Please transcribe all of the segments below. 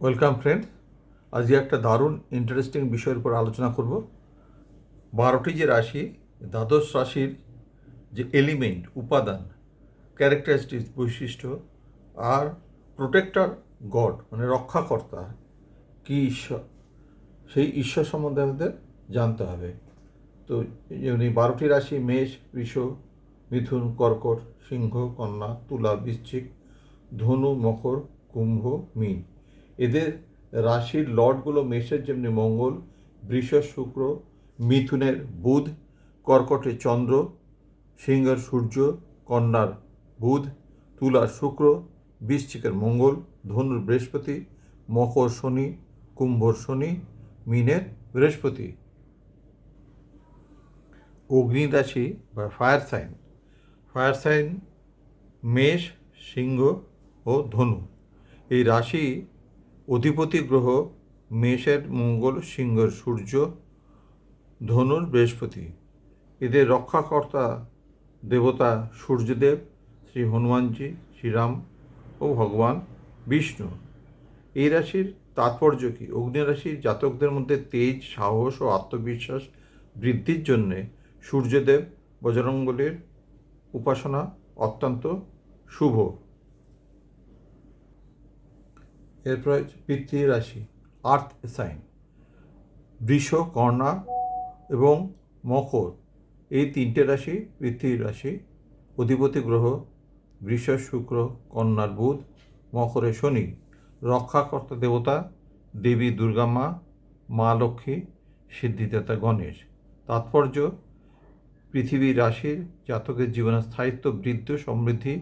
Welcome friend. আজকে একটা দারুণ ইন্টারেস্টিং বিষয়ের উপর আলোচনা করব। 12টি যে রাশি, দ্বাদশ রাশির যে এলিমেন্ট, উপাদান, ক্যারেক্টারিস্টিক্স, বৈশিষ্ট্য আর প্রোটেক্টর গড মানে রক্ষাকর্তা কি ঈশ্বর, সেই ঈশ্বর সম্বন্ধে আমাদের জানতে হবে। তো যেমনি 12টি রাশি মেষ, বৃষ, মিথুন, কর্কট, সিংহ, কন্যা, তুলা, বৃশ্চিক, ধনু, মকর, কুম্ভ, মীন। এদের রাশির লর্ডগুলো মেষের যেমনি মঙ্গল, বৃষের শুক্র, মিথুনের বুধ, কর্কটের চন্দ্র, সিংহের সূর্য, কন্যার বুধ, তুলার শুক্র, বৃশ্চিকের মঙ্গল, ধনুর বৃহস্পতি, মকর শনি, কুম্ভর শনি, মীনের বৃহস্পতি। অগ্নি রাশি বা ফায়ার সাইন মেষ, সিংহ ও ধনু। এই রাশি অধিপতি গ্রহ মেষের মঙ্গল, সিংহের সূর্য, ধনুর বৃহস্পতি। এদের রক্ষাকর্তা দেবতা সূর্যদেব, শ্রী হনুমানজি, শ্রীরাম ও ভগবান বিষ্ণু। এই রাশির তাৎপর্য কী? অগ্নি রাশির জাতকদের মধ্যে তেজ, সাহস ও আত্মবিশ্বাস বৃদ্ধির জন্যে সূর্যদেব, বজরংবলীর উপাসনা অত্যন্ত শুভ। এরপর পৃথ্বী রাশি, আর্থ সাইন, বৃষ, কন্যা এবং মকর, এই তিনটে রাশি পৃথ্বী রাশি। অধিপতি গ্রহ বৃষ শুক্র, কন্যার বুধ, মকরে শনি। রক্ষাকর্তা দেবতা দেবী দুর্গা মা, মা লক্ষ্মী, সিদ্ধিদাতা গণেশ। তাৎপর্য: পৃথিবী রাশির জাতকের জীবনে স্থায়িত্ব, বৃদ্ধি, সমৃদ্ধি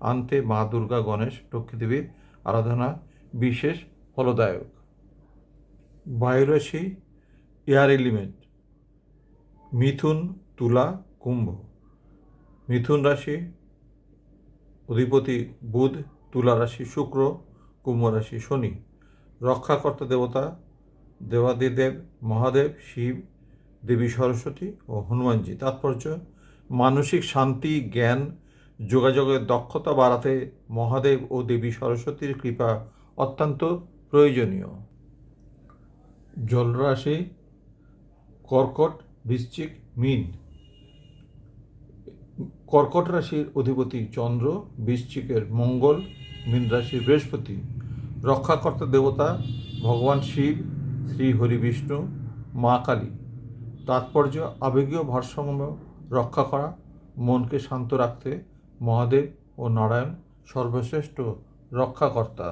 আনতে মা দুর্গা, গণেশ, লক্ষ্মী দেবীর আরাধনা বিশেষ ফলদায়ক। বায়ুরাশি, এয়ার এলিমেন্ট, মিথুন, তুলা, কুম্ভ। মিথুন রাশি অধিপতি বুধ, তুলা রাশি শুক্র, কুম্ভ রাশি শনি। রক্ষাকর্তা দেবতা দেবাদিদেব মহাদেব, শিব, দেবী সরস্বতী ও হনুমানজি। তাৎপর্য: মানসিক শান্তি, জ্ঞান, যোগাযোগের দক্ষতা বাড়াতে মহাদেব ও দেবী সরস্বতীর কৃপা অত্যন্ত প্রয়োজনীয়। জলরাশি, কর্কট, বৃশ্চিক, মীন। কর্কট রাশির অধিপতি চন্দ্র, বৃশ্চিকের মঙ্গল, মীন রাশির বৃহস্পতি। রক্ষাকর্তা দেবতা ভগবান শিব, শ্রী হরি বিষ্ণু, মা কালী। তাৎপর্য: আবেগীয় ভারসাম্য রক্ষা করা, মনকে শান্ত রাখতে মহাদেব ও নারায়ণ সর্বশ্রেষ্ঠ রক্ষাকর্তা।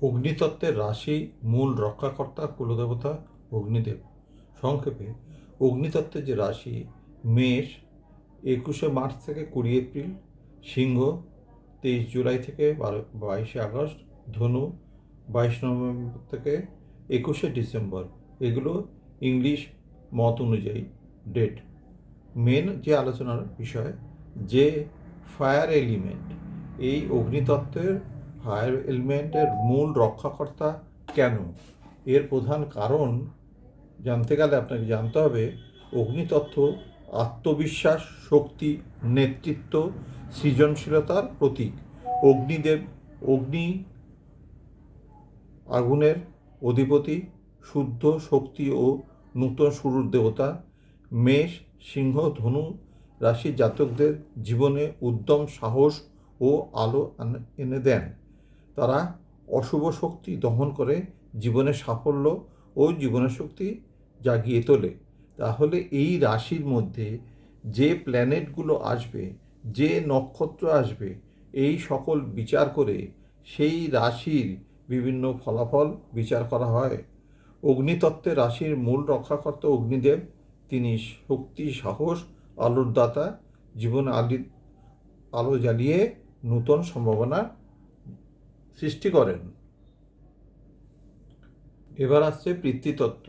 অগ্নিতত্ত্বের রাশি, মূল রক্ষাকর্তা কুলদেবতা অগ্নিদেব। সংক্ষেপে, অগ্নিতত্ত্বের যে রাশি, মেষ 21শে মার্চ থেকে 20 এপ্রিল, সিংহ 23 জুলাই থেকে 22শে আগস্ট, ধনু 22 নভেম্বর থেকে 21শে ডিসেম্বর। এগুলো ইংলিশ মত অনুযায়ী ডেট। মেন যে আলোচনার বিষয়, যে ফায়ার এলিমেন্ট, এই অগ্নিতত্ত্বের ফায়ার এলিমেন্টের মূল রক্ষাকর্তা কেন? এর প্রধান কারণ জানতে গেলে আপনাকে জানতে হবে অগ্নিতত্ত্ব আত্মবিশ্বাস, শক্তি, নেতৃত্ব, সৃজনশীলতার প্রতীক। অগ্নিদেব, অগ্নি আগুনের অধিপতি, শুদ্ধ শক্তি ও নূতন শুরুর দেবতা। মেষ, সিংহ, ধনু রাশির জাতকদের জীবনে উদ্যম, সাহস ও আলো এনে দেন। তারা অশুভ শক্তি দমন করে জীবনের সাফল্য ও জীবনের শক্তি জাগিয়ে তোলে। তাহলে এই রাশির মধ্যে যে প্ল্যানেটগুলো আসবে, যে নক্ষত্র আসবে, এই সকল বিচার করে সেই রাশির বিভিন্ন ফলাফল বিচার করা হয়। অগ্নিতত্ত্বের রাশির মূল রক্ষাকর্তা অগ্নিদেব। তিনি শক্তি, সাহস, আলোর দাতা, জীবনে আলো জ্বালিয়ে নূতন সম্ভাবনা সৃষ্টি করেন। এবার আসছে পিতৃতত্ত্ব,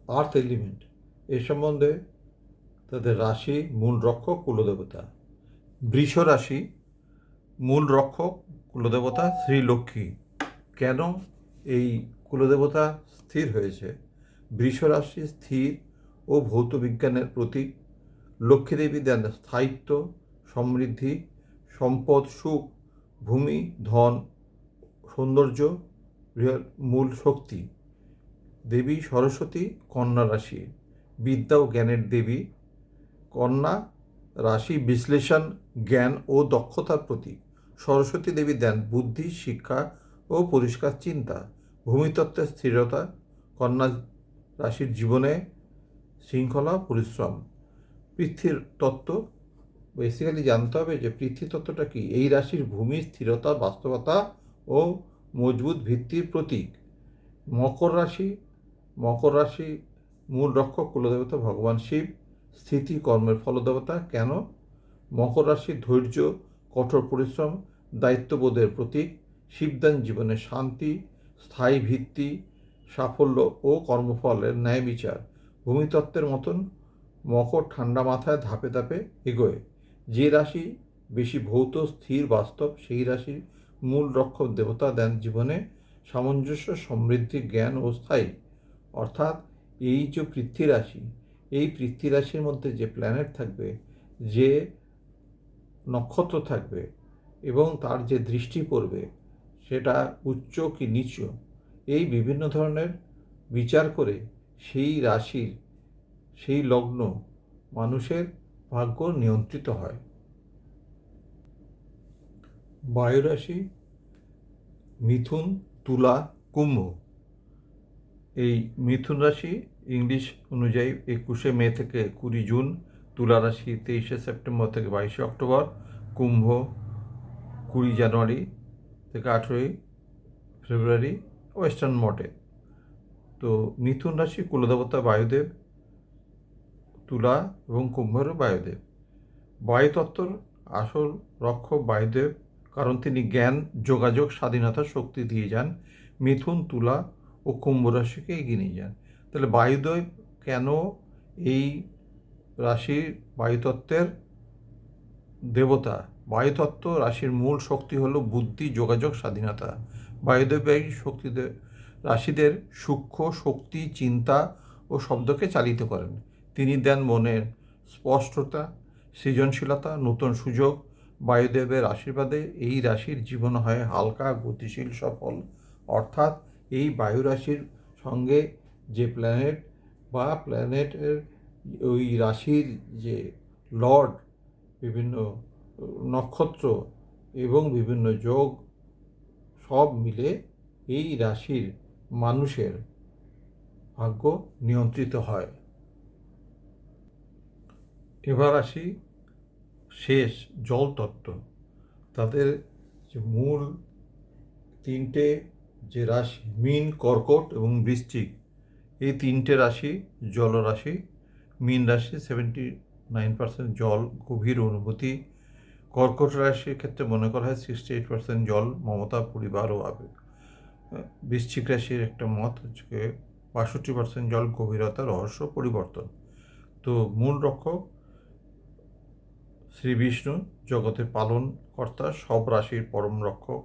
আর্থ এলিমেন্ট। এ সম্বন্ধে তাদের রাশি, মূল রক্ষক কুলদেবতা। বৃষ রাশি, মূল রক্ষক কুলদেবতা শ্রী লক্ষ্মী। কেন এই কুলদেবতা স্থির হয়েছে? বৃষ রাশি স্থির ও ভৌত বিজ্ঞানের প্রতীক। লক্ষ্মীদেবী দেন স্থায়িত্ব, সমৃদ্ধি, সম্পদ, সুখ, ভূমি, ধন, সৌন্দর্য মূল শক্তি। দেবী সরস্বতী কন্যা রাশি, বিদ্যা ও জ্ঞানের দেবী। কন্যা রাশি বিশ্লেষণ, জ্ঞান ও দক্ষতার প্রতীক। সরস্বতী দেবী দেন বুদ্ধি, শিক্ষা ও পরিষ্কার চিন্তা। ভূমিতত্ত্বের স্থিরতা। কন্যা রাশির জীবনে শৃঙ্খলা, পরিশ্রম। পৃথ্বীর তত্ত্ব, বেসিক্যালি জানতে হবে যে পৃথ্বী তত্ত্বটা কি। এই রাশির ভূমি স্থিরতা, বাস্তবতা ও মজবুত ভিত্তির প্রতীক। মকর রাশি, মকর রাশি মূল রক্ষক কুলদেবতা ভগবান শিব। স্থিতি কর্মের ফলদেবতা। কেন? মকর রাশি ধৈর্য, কঠোর পরিশ্রম, দায়িত্ববোধের প্রতীক। শিবদান জীবনে শান্তি, স্থায়ী ভিত্তি, সাফল্য ও কর্মফলের ন্যায় বিচার। ভূমিতত্ত্বের মতন মকর ঠান্ডা মাথায় ধাপে ধাপে এগোয়। যে রাশি বেশি ভৌত, স্থির, বাস্তব, সেই রাশির মূল রক্ষক দেবতা দেন জীবনে সামঞ্জস্য, সমৃদ্ধি, জ্ঞান ও স্থায়ী। অর্থাৎ এই যে পৃথ্বী রাশি, এই পৃথ্বী রাশির মধ্যে যে প্ল্যানেট থাকবে, যে নক্ষত্র থাকবে এবং তার যে দৃষ্টি পড়বে, সেটা উচ্চ কি নিচ, এই বিভিন্ন ধরনের বিচার করে সেই রাশির, সেই লগ্ন মানুষের ভাগ্য নিয়ন্ত্রিত হয়। বায়ুরাশি মিথুন, তুলা, কুম্ভ। এই মিথুন রাশি ইংলিশ অনুযায়ী 21শে মে থেকে 20 জুন, তুলা রাশি 23শে সেপ্টেম্বর থেকে 22শে অক্টোবর, কুম্ভ 20 জানুয়ারি থেকে 18ই ফেব্রুয়ারি ওয়েস্টার্ন মডে। তো মিথুন রাশি কুলদেবতা বায়ুদেব, তুলা এবং কুম্ভেরও বায়ুদেব। বায়ুতত্ত্বর আসল রক্ষক বায়ুদেব, কারণ তিনি জ্ঞান, যোগাযোগ, স্বাধীনতা, শক্তি দিয়ে যান। মিথুন, তুলা ও কুম্ভ রাশিকে এগিয়ে নিয়ে যান। তাহলে বায়ুদেব কেন এই রাশির বায়ুতত্ত্বের দেবতা? বায়ুতত্ত্ব রাশির মূল শক্তি হলো বুদ্ধি, যোগাযোগ, স্বাধীনতা। বায়ুদেব এই শক্তিদের রাশিদের সূক্ষ্ম শক্তি, চিন্তা ও শব্দকে চালিত করেন। তিনি দেন মনের স্পষ্টতা, সৃজনশীলতা, নতুন সুযোগ। বায়ুদেবের আশীর্বাদে এই রাশির জীবন হয় হালকা, গতিশীল, সফল। অর্থাৎ এই বায়ু রাশির সঙ্গে যে প্ল্যানেট বা প্ল্যানেটের ওই রাশির যে লর্ড, বিভিন্ন নক্ষত্র এবং বিভিন্ন যোগ সব মিলে এই রাশির মানুষের ভাগ্য নিয়ন্ত্রিত হয়। এবার আসি শেষ জল তত্ত্ব। তাদের যে মূল তিনটে যে রাশি, মীন, কর্কট এবং বৃশ্চিক, এই তিনটে রাশি জলরাশি। মীন রাশি 79% জল, গভীর অনুভূতি। কর্কট রাশির ক্ষেত্রে মনে করা হয় 68% জল, মমতা, পরিবার ও আবেগ। বৃশ্চিক রাশির একটা মত হচ্ছে 62% জল, গভীরতা, রহস্য, পরিবর্তন। তো মূল রক্ষক শ্রী বিষ্ণু, জগতের পালন কর্তা, সব রাশির পরম রক্ষক।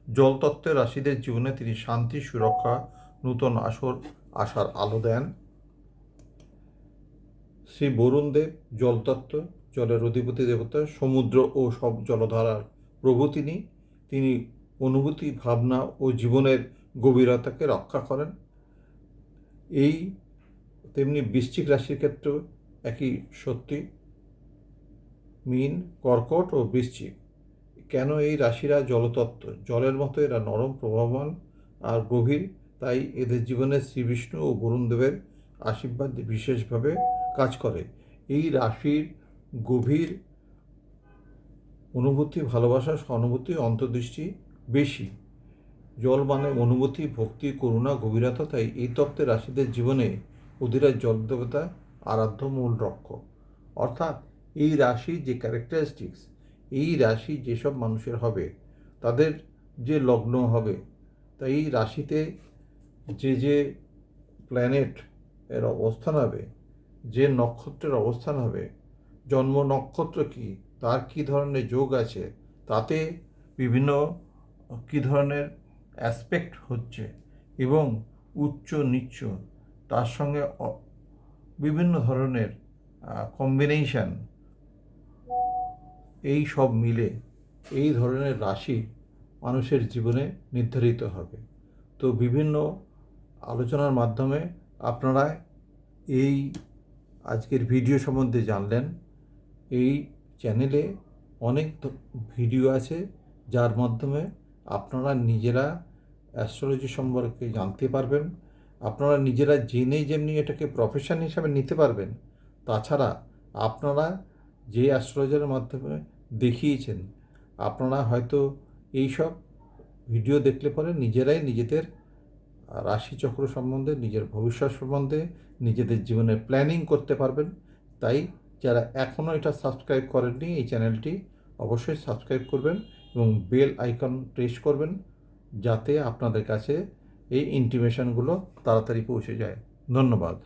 জলতত্ত্বের রাশিদের জীবনে তিনি শান্তি, সুরক্ষা, নূতন আশার আলো দেন। শ্রী বরুণ দেব জলতত্ত্ব, জলের অধিপতি দেবতা, সমুদ্র ও সব জলধারার প্রভু তিনি। তিনি অনুভূতি, ভাবনা ও জীবনের গভীরতাকে রক্ষা করেন। এই তেমনি বৃশ্চিক রাশির ক্ষেত্রেও একই সত্যি। মীন, কর্কট ও বৃশ্চিক। কেন এই রাশিরা জলতত্ত্ব? জলের মতো এরা নরম, প্রভাবমান আর গভীর। তাই এদের জীবনে শ্রীবিষ্ণু ও বরুণদেবের আশীর্বাদ বিশেষভাবে কাজ করে। এই রাশির গভীর অনুভূতি, ভালোবাসা, সহানুভূতি, অন্তর্দৃষ্টি বেশি। জল মানে অনুভূতি, ভক্তি, করুণা, গভীরতা। তাই এই তত্ত্বের রাশিদের জীবনে অধিরাজ জলদেবতা আরাধ্য মূল রক্ষক। অর্থাৎ এই রাশির যে ক্যারেক্টারিস্টিক্স, এই রাশি যেসব মানুষের হবে, তাদের যে লগ্ন হবে, তাই এই রাশিতে যে যে প্ল্যানেট এর অবস্থান হবে, যে নক্ষত্রের অবস্থান হবে, জন্ম নক্ষত্র কী, তার কী ধরনের যোগ আছে, তাতে বিভিন্ন কী ধরনের অ্যাসপেক্ট হচ্ছে এবং উচ্চ নিচ্চ, তার সঙ্গে বিভিন্ন ধরনের কম্বিনেশন, এই সব মিলে এই ধরনের রাশি মানুষের জীবনে নির্ধারিত হবে। তো বিভিন্ন আলোচনার মাধ্যমে আপনারা এই আজকের ভিডিও সম্বন্ধে জানলেন। এই চ্যানেলে অনেক ভিডিও আছে যার মাধ্যমে আপনারা নিজেরা অ্যাস্ট্রোলজি সম্পর্কে জানতে পারবেন। আপনারা নিজেরা জেনে যেমনি এটাকে প্রফেশন হিসাবে নিতে পারবেন, তাছাড়া আপনারা যে অ্যাস্ট্রোলজারের মাধ্যমে দেখিয়েছেন, আপনারা হয়তো এই সব ভিডিও দেখলে পরে নিজেরাই নিজেদের রাশিচক্র সম্বন্ধে, নিজের ভবিষ্যৎ সম্বন্ধে, নিজেদের জীবনের প্ল্যানিং করতে পারবেন। তাই যারা এখনও এটা সাবস্ক্রাইব করেননি, এই চ্যানেলটি অবশ্যই সাবস্ক্রাইব করবেন এবং বেল আইকন প্রেস করবেন, যাতে আপনাদের কাছে এই ইন্টিমেশনগুলো তাড়াতাড়ি পৌঁছে যায়। ধন্যবাদ।